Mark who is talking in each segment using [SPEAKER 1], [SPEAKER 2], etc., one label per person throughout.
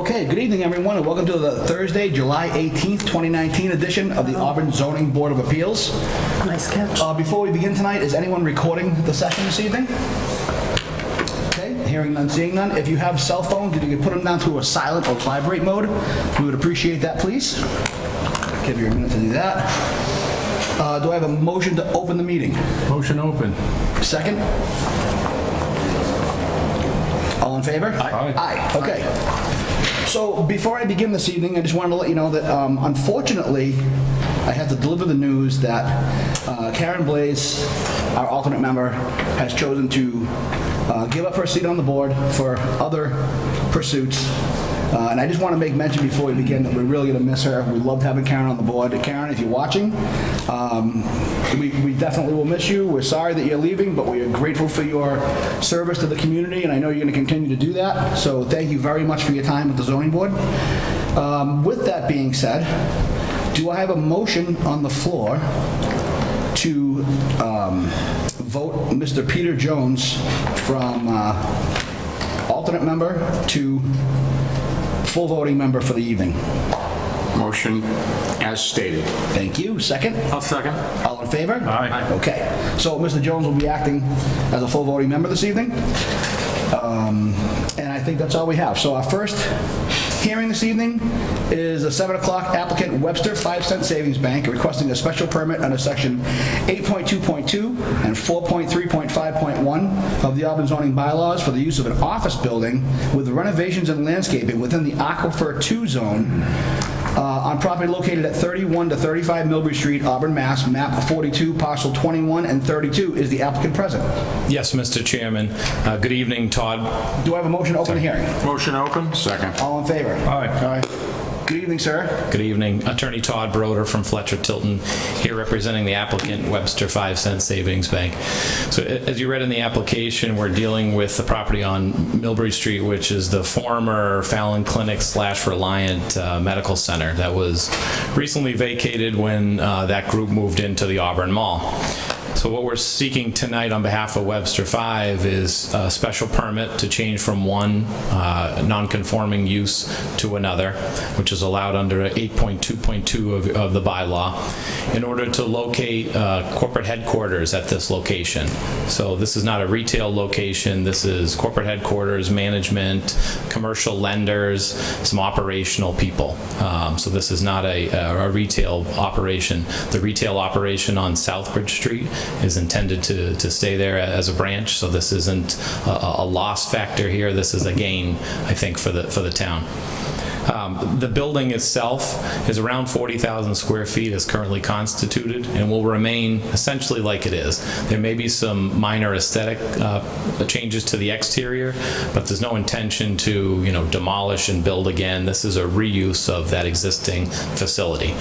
[SPEAKER 1] Okay, good evening, everyone, and welcome to the Thursday, July 18th, 2019 edition of the Auburn Zoning Board of Appeals.
[SPEAKER 2] Nice catch.
[SPEAKER 1] Before we begin tonight, is anyone recording the session this evening? Okay, hearing none, seeing none. If you have cell phones, if you could put them down to a silent or vibrate mode, we would appreciate that, please. Give you a minute to do that. Do I have a motion to open the meeting?
[SPEAKER 3] Motion open.
[SPEAKER 1] Second? All in favor?
[SPEAKER 3] Aye.
[SPEAKER 1] Aye, okay. So before I begin this evening, I just wanted to let you know that unfortunately, I have to deliver the news that Karen Blaze, our alternate member, has chosen to give up her seat on the board for other pursuits. And I just want to make mention before we begin that we're really going to miss her. We loved having Karen on the board. Karen, if you're watching, we definitely will miss you. We're sorry that you're leaving, but we are grateful for your service to the community, and I know you're going to continue to do that. So thank you very much for your time with the zoning board. With that being said, do I have a motion on the floor to vote Mr. Peter Jones from alternate member to full voting member for the evening?
[SPEAKER 4] Motion as stated.
[SPEAKER 1] Thank you. Second?
[SPEAKER 4] I'll second.
[SPEAKER 1] All in favor?
[SPEAKER 3] Aye.
[SPEAKER 1] Okay. So Mr. Jones will be acting as a full voting member this evening. And I think that's all we have. So our first hearing this evening is a 7 o'clock applicant Webster 5 Cent Savings Bank requesting a special permit under section 8.2.2 and 4.3.5.1 of the Auburn zoning bylaws for the use of an office building with renovations and landscaping within the Aquifer 2 zone on property located at 31 to 35 Millbury Street, Auburn, Mass., map 42, parcel 21 and 32. Is the applicant present?
[SPEAKER 5] Yes, Mr. Chairman. Good evening, Todd.
[SPEAKER 1] Do I have a motion to open the hearing?
[SPEAKER 4] Motion open. Second.
[SPEAKER 1] All in favor?
[SPEAKER 3] Aye.
[SPEAKER 1] Good evening, sir.
[SPEAKER 5] Good evening. Attorney Todd Broder from Fletcher Tilton, here representing the applicant Webster 5 Cent Savings Bank. So as you read in the application, we're dealing with the property on Millbury Street, which is the former Fallon Clinic / Reliant Medical Center that was recently vacated when that group moved into the Auburn Mall. So what we're seeking tonight on behalf of Webster 5 is a special permit to change from one non-conforming use to another, which is allowed under 8.2.2 of the bylaw, in order to locate corporate headquarters at this location. So this is not a retail location. This is corporate headquarters, management, commercial lenders, some operational people. So this is not a retail operation. The retail operation on Southbridge Street is intended to stay there as a branch, so this isn't a loss factor here. This is a gain, I think, for the town. The building itself is around 40,000 square feet as currently constituted and will remain essentially like it is. There may be some minor aesthetic changes to the exterior, but there's no intention to, demolish and build again. This is a reuse of that existing facility.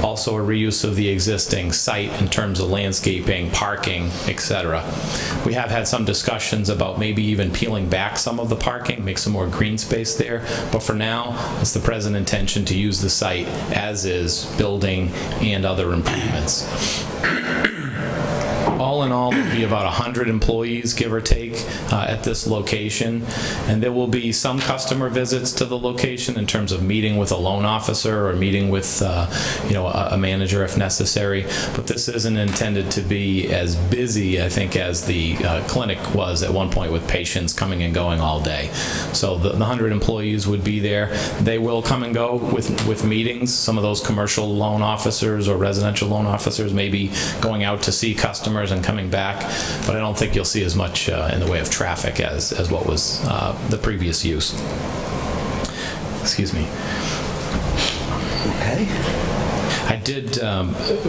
[SPEAKER 5] Also a reuse of the existing site in terms of landscaping, parking, etc. We have had some discussions about maybe even peeling back some of the parking, make some more green space there, but for now, it's the present intention to use the site as is, building and other improvements. All in all, there'll be about 100 employees, give or take, at this location. And there will be some customer visits to the location in terms of meeting with a loan officer or meeting with, a manager if necessary. But this isn't intended to be as busy, I think, as the clinic was at one point with patients coming and going all day. So the 100 employees would be there. They will come and go with meetings. Some of those commercial loan officers or residential loan officers may be going out to see customers and coming back, but I don't think you'll see as much in the way of traffic as what was the previous use. Excuse me.
[SPEAKER 1] Okay.
[SPEAKER 5] I did,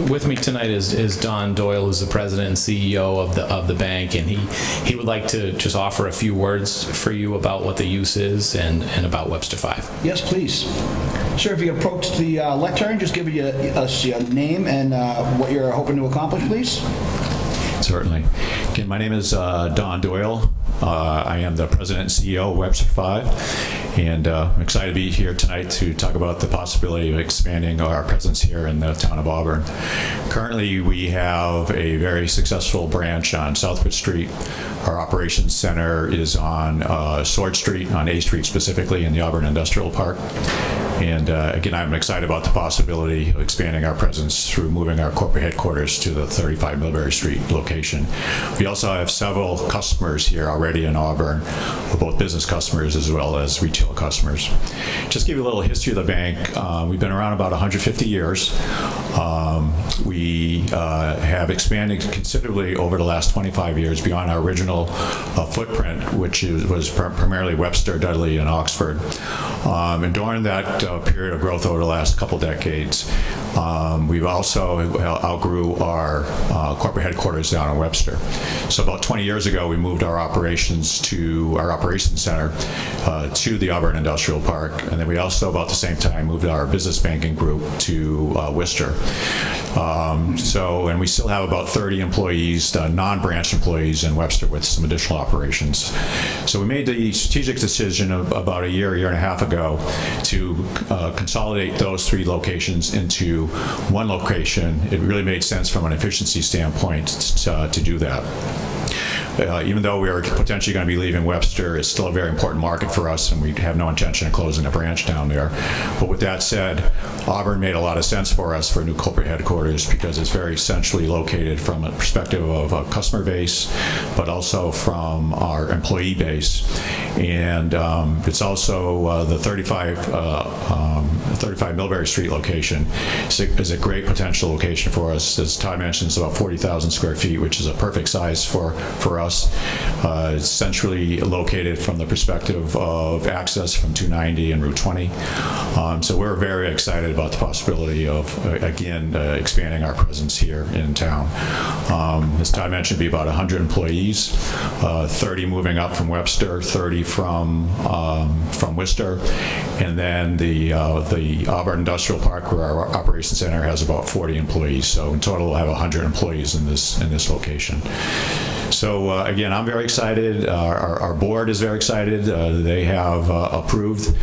[SPEAKER 5] with me tonight is Don Doyle, who's the president and CEO of the bank, and he would like to just offer a few words for you about what the use is and about Webster 5.
[SPEAKER 1] Yes, please. Sir, if you approach the lectern, just give us your name and what you're hoping to accomplish, please.
[SPEAKER 6] Certainly. Again, my name is Don Doyle. I am the president and CEO of Webster 5, and I'm excited to be here tonight to talk about the possibility of expanding our presence here in the town of Auburn. Currently, we have a very successful branch on Southbridge Street. Our operations center is on Sword Street, on A Street specifically, in the Auburn Industrial Park. And again, I'm excited about the possibility of expanding our presence through moving our corporate headquarters to the 35 Millbury Street location. We also have several customers here already in Auburn, both business customers as well as retail customers. Just give you a little history of the bank. We've been around about 150 years. We have expanded considerably over the last 25 years beyond our original footprint, which was primarily Webster, Dudley, and Oxford. And during that period of growth over the last couple decades, we've also outgrew our corporate headquarters down in Webster. So about 20 years ago, we moved our operations center to the Auburn Industrial Park, and then we also, about the same time, moved our business banking group to Worcester. And we still have about 30 employees, non-branch employees in Webster with some additional operations. So we made the strategic decision about a year and a half ago to consolidate those 3 locations into one location. It really made sense from an efficiency standpoint to do that. Even though we are potentially going to be leaving Webster, it's still a very important market for us, and we have no intention of closing a branch down there. But with that said, Auburn made a lot of sense for us for a new corporate headquarters because it's very centrally located from a perspective of a customer base, but also from our employee base. And it's also the 35 Millbury Street location is a great potential location for us. As Todd mentioned, it's about 40,000 square feet, which is a perfect size for us. It's centrally located from the perspective of access from 290 and Route 20. So we're very excited about the possibility of, again, expanding our presence here in town. As Todd mentioned, it'd be about 100 employees, 30 moving up from Webster, 30 from Worcester, and then the Auburn Industrial Park, where our operations center has about 40 employees. So in total, we'll have 100 employees in this location. So again, I'm very excited. Our board is very excited. They have approved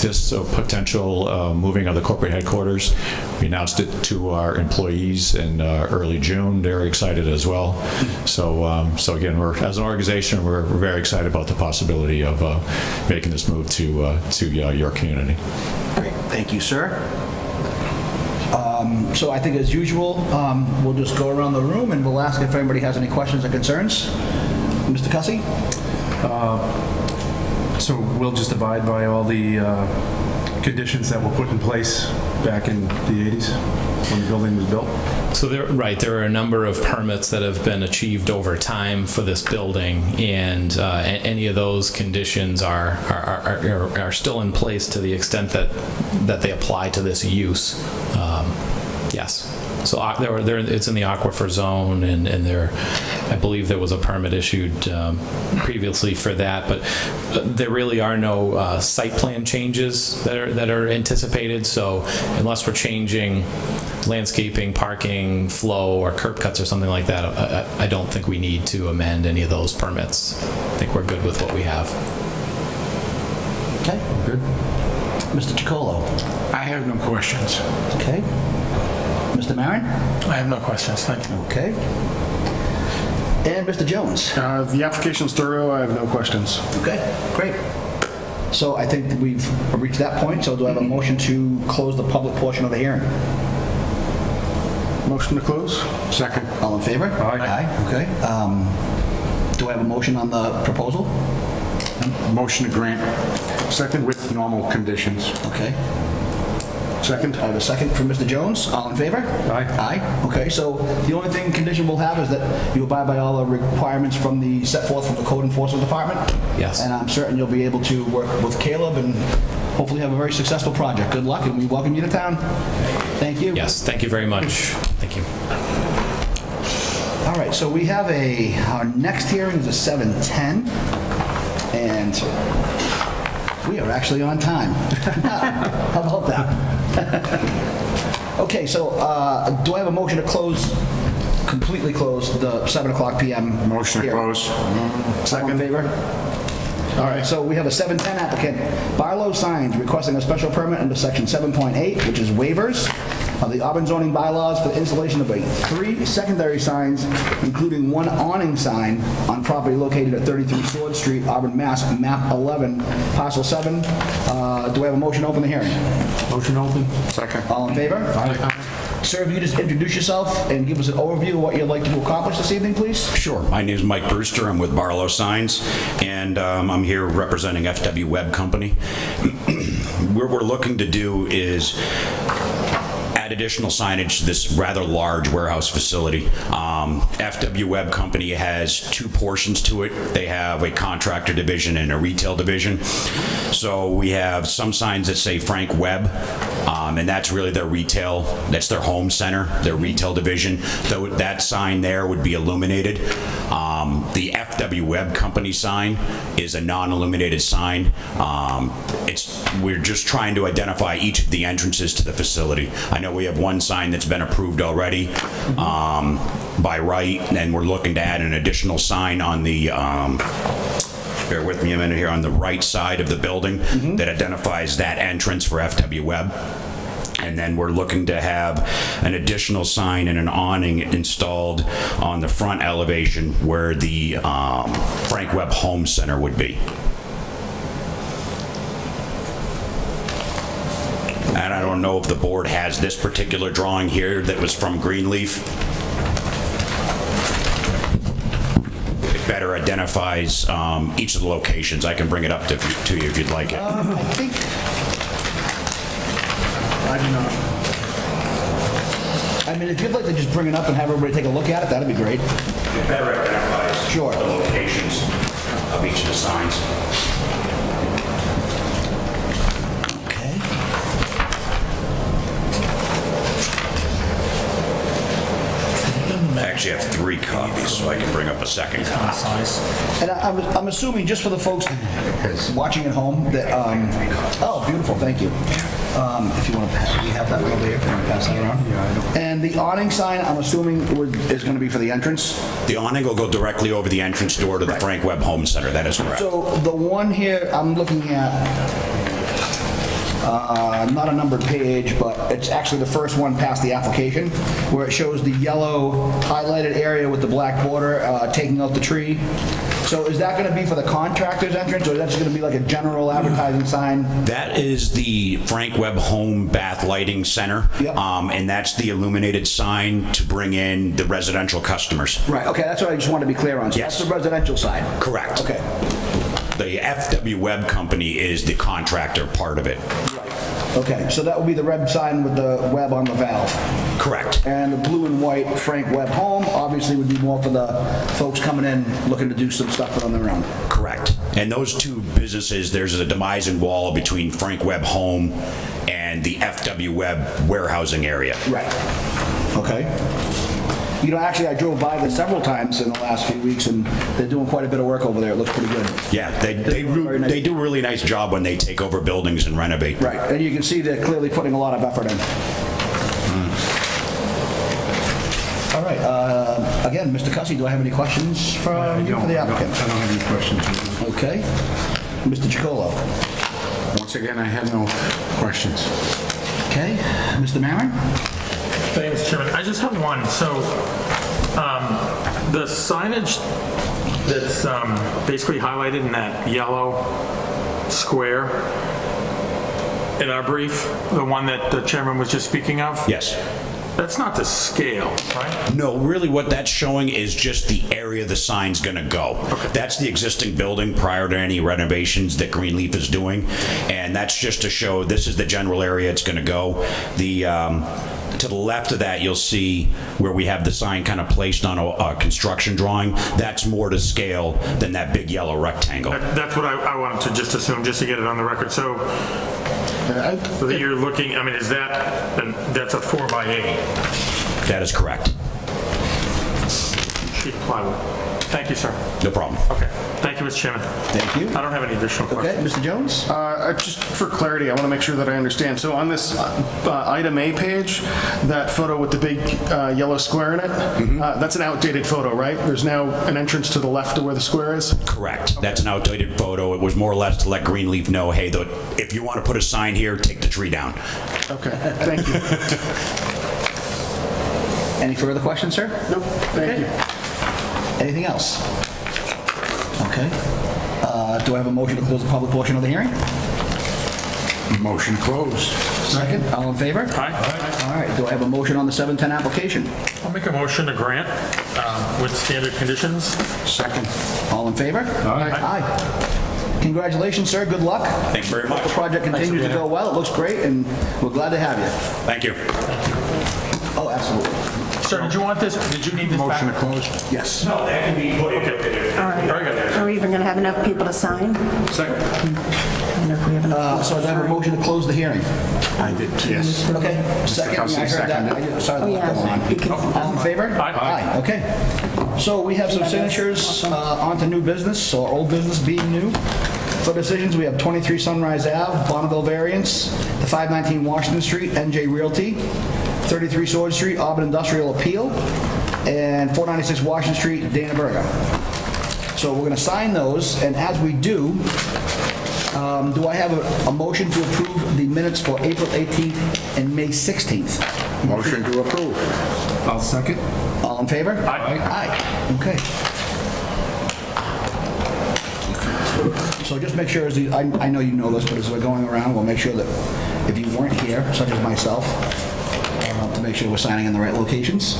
[SPEAKER 6] this potential moving of the corporate headquarters. We announced it to our employees in early June. They're excited as well. So again, as an organization, we're very excited about the possibility of making this move to your community.
[SPEAKER 1] Great. Thank you, sir. So I think, as usual, we'll just go around the room and we'll ask if anybody has any questions or concerns. Mr. Cussy?
[SPEAKER 2] So we'll just abide by all the conditions that were put in place back in the 80s when the building was built?
[SPEAKER 5] So there are a number of permits that have been achieved over time for this building, and any of those conditions are still in place to the extent that they apply to this use. Yes. So it's in the aquifer zone, and I believe there was a permit issued previously for that, but there really are no site plan changes that are anticipated. So unless we're changing landscaping, parking, flow, or curb cuts or something like that, I don't think we need to amend any of those permits. I think we're good with what we have.
[SPEAKER 1] Okay.
[SPEAKER 2] Good.
[SPEAKER 1] Mr. Chicolo?
[SPEAKER 4] I have no questions.
[SPEAKER 1] Okay. Mr. Marin?
[SPEAKER 3] I have no questions, thank you.
[SPEAKER 1] Okay. And Mr. Jones?
[SPEAKER 3] The application's thorough, I have no questions.
[SPEAKER 1] Okay, great. So I think that we've reached that point, so do I have a motion to close the public portion of the hearing?
[SPEAKER 3] Motion to close?
[SPEAKER 4] Second.
[SPEAKER 1] All in favor?
[SPEAKER 2] Aye.
[SPEAKER 1] Okay. Do I have a motion on the proposal?
[SPEAKER 4] Motion to grant
[SPEAKER 3] Second?
[SPEAKER 4] with normal conditions.
[SPEAKER 1] Okay.
[SPEAKER 3] Second?
[SPEAKER 1] I have a second from Mr. Jones. All in favor?
[SPEAKER 2] Aye.
[SPEAKER 1] Aye. Okay, so the only condition we'll have is that you abide by all the requirements set forth from the Code Enforcement Department.
[SPEAKER 5] Yes.
[SPEAKER 1] And I'm certain you'll be able to work with Caleb and hopefully have a very successful project. Good luck, and we welcome you to town. Thank you.
[SPEAKER 5] Yes, thank you very much. Thank you.
[SPEAKER 1] All right, so we have our next hearing is a 7:10, and we are actually on time. How about that? Okay, so do I have a motion to completely close the 7 o'clock p.m.
[SPEAKER 4] Motion to
[SPEAKER 1] hearing?
[SPEAKER 4] close.
[SPEAKER 1] All in favor? All right, so we have a 7:10 applicant, Barlow Signs, requesting a special permit under section 7.8, which is waivers, of the Auburn zoning bylaws for the installation of 3 secondary signs, including 1 awning sign on property located at 33 Sword Street, Auburn, Mass., map 11, parcel 7. Do we have a motion to open the hearing?
[SPEAKER 4] Motion open. Second.
[SPEAKER 1] All in favor? Sir, if you could just introduce yourself and give us an overview of what you'd like to accomplish this evening, please?
[SPEAKER 7] Sure. My name is Mike Brewster. I'm with Barlow Signs, and I'm here representing FW Web Company. What we're looking to do is add additional signage to this rather large warehouse facility. FW Web Company has 2 portions to it. They have a contractor division and a retail division. So we have some signs that say Frank Webb, and that's really their retail, that's their home center, their retail division. Though that sign there would be illuminated. The FW Web Company sign is a non-illuminated sign. We're just trying to identify each of the entrances to the facility. I know we have 1 sign that's been approved already by right, and we're looking to add an additional sign on the bear with me a minute here, on the right side of the building that identifies that entrance for FW Web. And then we're looking to have an additional sign and an awning installed on the front elevation where the Frank Webb Home Center would be. And I don't know if the board has this particular drawing here that was from Greenleaf. It better identifies each of the locations. I can bring it up to you if you'd like it.
[SPEAKER 1] I think... I do not. I mean, if you'd like to just bring it up and have everybody take a look at it, that'd be great.
[SPEAKER 7] It better identifies
[SPEAKER 1] Sure.
[SPEAKER 7] the locations of each of the signs.
[SPEAKER 1] Okay.
[SPEAKER 7] I actually have 3 copies, so I can bring up a second copy.
[SPEAKER 1] And I'm assuming, just for the folks watching at home, that, oh, beautiful, thank you. If you want to, we have that one over here, can we pass that around? Yeah, I don't. And the awning sign, I'm assuming, is going to be for the entrance?
[SPEAKER 7] The awning will go directly over the entrance door to the Frank Webb Home Center. That is correct.
[SPEAKER 1] So the one here, I'm looking at, not a numbered page, but it's actually the first one past the application, where it shows the yellow highlighted area with the black border taking out the tree. So is that going to be for the contractor's entrance, or is that just going to be like a general advertising sign?
[SPEAKER 7] That is the Frank Webb Home Bath Lighting Center.
[SPEAKER 1] Yep.
[SPEAKER 7] And that's the illuminated sign to bring in the residential customers.
[SPEAKER 1] Right, okay, that's what I just wanted to be clear on. So
[SPEAKER 7] Yes.
[SPEAKER 1] that's the residential side?
[SPEAKER 7] Correct.
[SPEAKER 1] Okay.
[SPEAKER 7] The FW Webb Company is the contractor part of it.
[SPEAKER 1] Okay, so that would be the red sign with the web on the valve.
[SPEAKER 7] Correct.
[SPEAKER 1] And the blue and white Frank Webb Home obviously would be more for the folks coming in looking to do some stuff on their own.
[SPEAKER 7] Correct. And those 2 businesses, there's a demising wall between Frank Webb Home and the FW Webb warehousing area.
[SPEAKER 1] Right. Okay. You know, actually, I drove by there several times in the last few weeks, and they're doing quite a bit of work over there. It looks pretty good.
[SPEAKER 7] Yeah, they do a really nice job when they take over buildings and renovate them.
[SPEAKER 1] Right, and you can see they're clearly putting a lot of effort in. All right, again, Mr. Cussy, do I have any questions from you for the applicant?
[SPEAKER 4] I don't have any questions.
[SPEAKER 1] Okay. Mr. Chicolo.
[SPEAKER 4] Once again, I have no questions.
[SPEAKER 1] Okay. Mr. Maron?
[SPEAKER 8] Thank you, Mr. Chairman. I just have one. So, the signage that's basically highlighted in that yellow square in our brief, the one that the chairman was just speaking of?
[SPEAKER 7] Yes.
[SPEAKER 8] That's not the scale, right?
[SPEAKER 7] No, really what that's showing is just the area the sign's gonna go. That's the existing building prior to any renovations that Greenleaf is doing. And that's just to show this is the general area it's gonna go. To the left of that, you'll see where we have the sign kind of placed on a construction drawing. That's more to scale than that big yellow rectangle.
[SPEAKER 8] That's what I wanted to just assume, just to get it on the record. So that you're looking, I mean, is that's a 4x8
[SPEAKER 7] That is correct.
[SPEAKER 8] sheet of plywood? Thank you, sir.
[SPEAKER 7] No problem.
[SPEAKER 8] Okay. Thank you, Mr. Chairman.
[SPEAKER 1] Thank you.
[SPEAKER 8] I don't have any additional
[SPEAKER 1] Okay,
[SPEAKER 8] questions.
[SPEAKER 1] Mr. Jones?
[SPEAKER 3] Just for clarity, I want to make sure that I understand. So on this item A page, that photo with the big yellow square in it, that's an outdated photo, right? There's now an entrance to the left of where the square is?
[SPEAKER 7] Correct. That's an outdated photo. It was more or less to let Greenleaf know, hey, if you want to put a sign here, take the tree down.
[SPEAKER 3] Okay, thank you.
[SPEAKER 1] Any further questions, sir?
[SPEAKER 3] No, thank you.
[SPEAKER 1] Anything else? Okay. Do I have a motion to close the public portion of the hearing?
[SPEAKER 4] Motion closed.
[SPEAKER 1] Second. All in favor?
[SPEAKER 8] Aye.
[SPEAKER 1] All right, do I have a motion on the 710 application?
[SPEAKER 8] I'll make a motion to grant with standard conditions.
[SPEAKER 4] Second.
[SPEAKER 1] All in favor? Aye. Congratulations, sir, good luck.
[SPEAKER 7] Thank you very
[SPEAKER 1] Hope
[SPEAKER 7] much.
[SPEAKER 1] the project continues to go well, it looks great, and we're glad to have you.
[SPEAKER 7] Thank you.
[SPEAKER 1] Oh, absolutely.
[SPEAKER 8] Sir, did you want this, did you need this
[SPEAKER 4] Motion to
[SPEAKER 8] back?
[SPEAKER 4] close.
[SPEAKER 1] Yes.
[SPEAKER 7] No, that can be put into
[SPEAKER 9] All right.
[SPEAKER 8] Very good.
[SPEAKER 9] Are we even going to have enough people to sign?
[SPEAKER 8] Second.
[SPEAKER 9] I don't know if we have enough.
[SPEAKER 1] So do I have a motion to close the hearing?
[SPEAKER 4] I did, yes.
[SPEAKER 1] Okay, second, I
[SPEAKER 4] Hussey,
[SPEAKER 1] heard that. I did- Sorry,
[SPEAKER 9] Oh,
[SPEAKER 1] let
[SPEAKER 9] yeah.
[SPEAKER 1] go on.
[SPEAKER 9] You can-
[SPEAKER 1] All in favor?
[SPEAKER 8] Aye.
[SPEAKER 1] Okay. So we have some signatures onto new business, or old business being new. For decisions, we have 23 Sunrise Ave, Bonneville variance, the 519 Washington Street, NJ Realty, 33 Sword Street, Auburn Industrial Appeal, and 496 Washington Street, Dana Berger. So we're going to sign those, and as we do I have a motion to approve the minutes for April 18th and May 16th?
[SPEAKER 4] Motion to approve.
[SPEAKER 2] I'll second.
[SPEAKER 1] All in favor?
[SPEAKER 8] Aye.
[SPEAKER 1] Aye. Okay. So just make sure, I know you know this, but as we're going around, we'll make sure that if you weren't here, such as myself, to make sure we're signing in the right locations.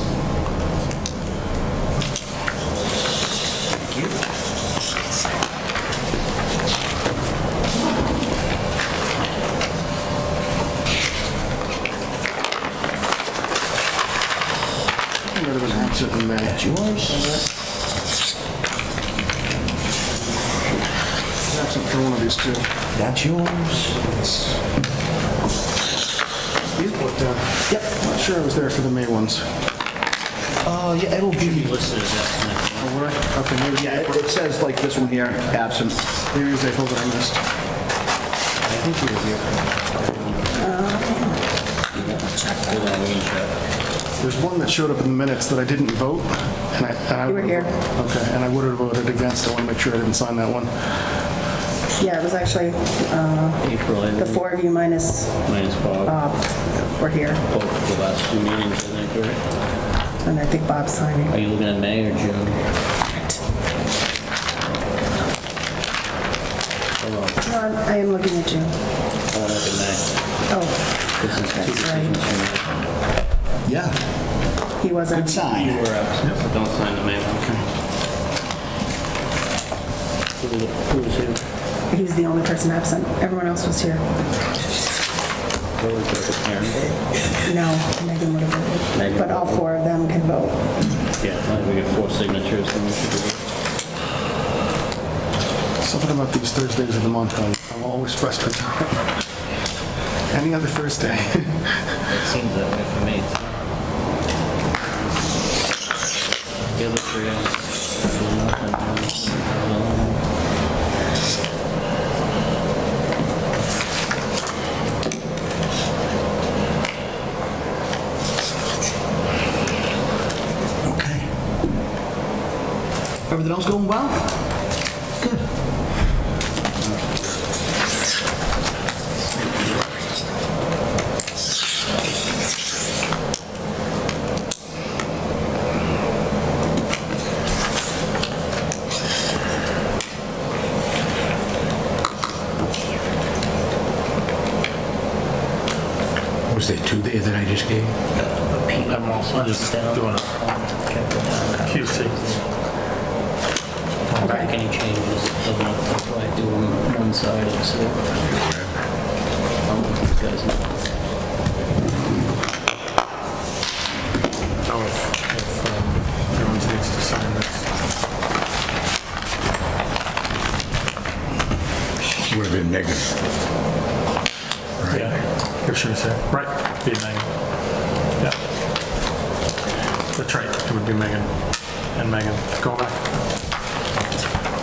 [SPEAKER 1] Thank you.
[SPEAKER 3] I would have been absent in May.
[SPEAKER 1] That's yours.
[SPEAKER 3] Absent for one of these two.
[SPEAKER 1] That's yours.
[SPEAKER 3] These both down.
[SPEAKER 1] Yep.
[SPEAKER 3] Not sure I was there for the May ones.
[SPEAKER 1] Yeah, it'll be,
[SPEAKER 3] Oh, were I? Okay, maybe.
[SPEAKER 1] yeah, it says like this one here, absent.
[SPEAKER 3] Maybe it was April that I missed. There's one that showed up in the minutes that I didn't vote, and I
[SPEAKER 9] You were here.
[SPEAKER 3] Okay, and I would have voted against. I want to make sure I didn't sign that one.
[SPEAKER 9] Yeah, it was actually
[SPEAKER 10] April, I
[SPEAKER 9] the
[SPEAKER 10] think,
[SPEAKER 9] four of you minus
[SPEAKER 10] minus Bob,
[SPEAKER 9] Bob were here,
[SPEAKER 10] both the last two meetings, I think, right?
[SPEAKER 9] and I think Bob's signing.
[SPEAKER 10] Are you looking at May or June?
[SPEAKER 9] No, I am looking at you.
[SPEAKER 10] I want to look at May.
[SPEAKER 9] Oh,
[SPEAKER 10] This is two
[SPEAKER 9] That's
[SPEAKER 10] decisions from May.
[SPEAKER 1] Yeah,
[SPEAKER 9] he wasn't.
[SPEAKER 1] good sign.
[SPEAKER 10] You were absent, so don't sign the May one. Who was here?
[SPEAKER 9] He's the only person absent. Everyone else was here.
[SPEAKER 10] What was there, Karen?
[SPEAKER 9] No, Megan would have voted.
[SPEAKER 10] Megan
[SPEAKER 9] But all four of them can vote.
[SPEAKER 10] Yeah, we get 4 signatures, then we should do it.
[SPEAKER 3] Something about these Thursdays of the month, I'm always pressed for time. Any other Thursday.
[SPEAKER 10] It seems that way for me. The other three,
[SPEAKER 1] Okay. Everything else going well? Good.
[SPEAKER 4] Was there two there that I just gave?
[SPEAKER 10] I'm also just
[SPEAKER 8] Doing a QC.
[SPEAKER 10] Back any changes, that's why I do them one side of the seal. You guys know.
[SPEAKER 8] Oh, if everyone needs to sign this.
[SPEAKER 4] Would have been negative.
[SPEAKER 8] Yeah, or should I say, right, be Megan. Yeah. That's right, it would be Megan and Megan. Go back.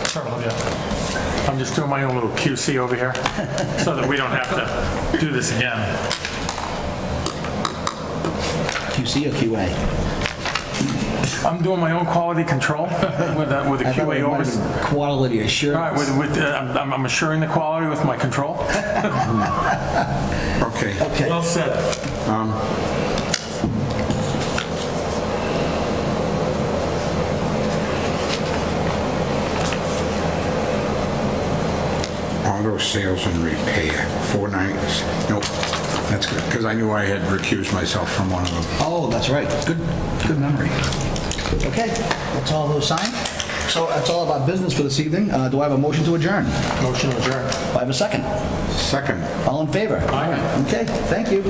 [SPEAKER 8] Sorry, yeah. I'm just doing my own little QC over here so that we don't have to do this again.
[SPEAKER 1] QC or QA?
[SPEAKER 8] I'm doing my own quality control with the
[SPEAKER 1] I thought
[SPEAKER 8] QA
[SPEAKER 1] it might have
[SPEAKER 8] over.
[SPEAKER 1] been quality
[SPEAKER 8] All right,
[SPEAKER 1] assurance.
[SPEAKER 8] I'm assuring the quality with my control.
[SPEAKER 4] Okay.
[SPEAKER 1] Okay.
[SPEAKER 8] Well said.
[SPEAKER 4] Auto sales and repair, 490, nope, that's good, because I knew I had recused myself from one of them.
[SPEAKER 1] Oh, that's right. Good memory. Okay, that's all those signed. So that's all of our business for this evening. Do I have a motion to adjourn?
[SPEAKER 8] Motion to adjourn.
[SPEAKER 1] Do I have a second?
[SPEAKER 4] Second.
[SPEAKER 1] All in favor?
[SPEAKER 8] Aye.
[SPEAKER 1] Okay, thank you.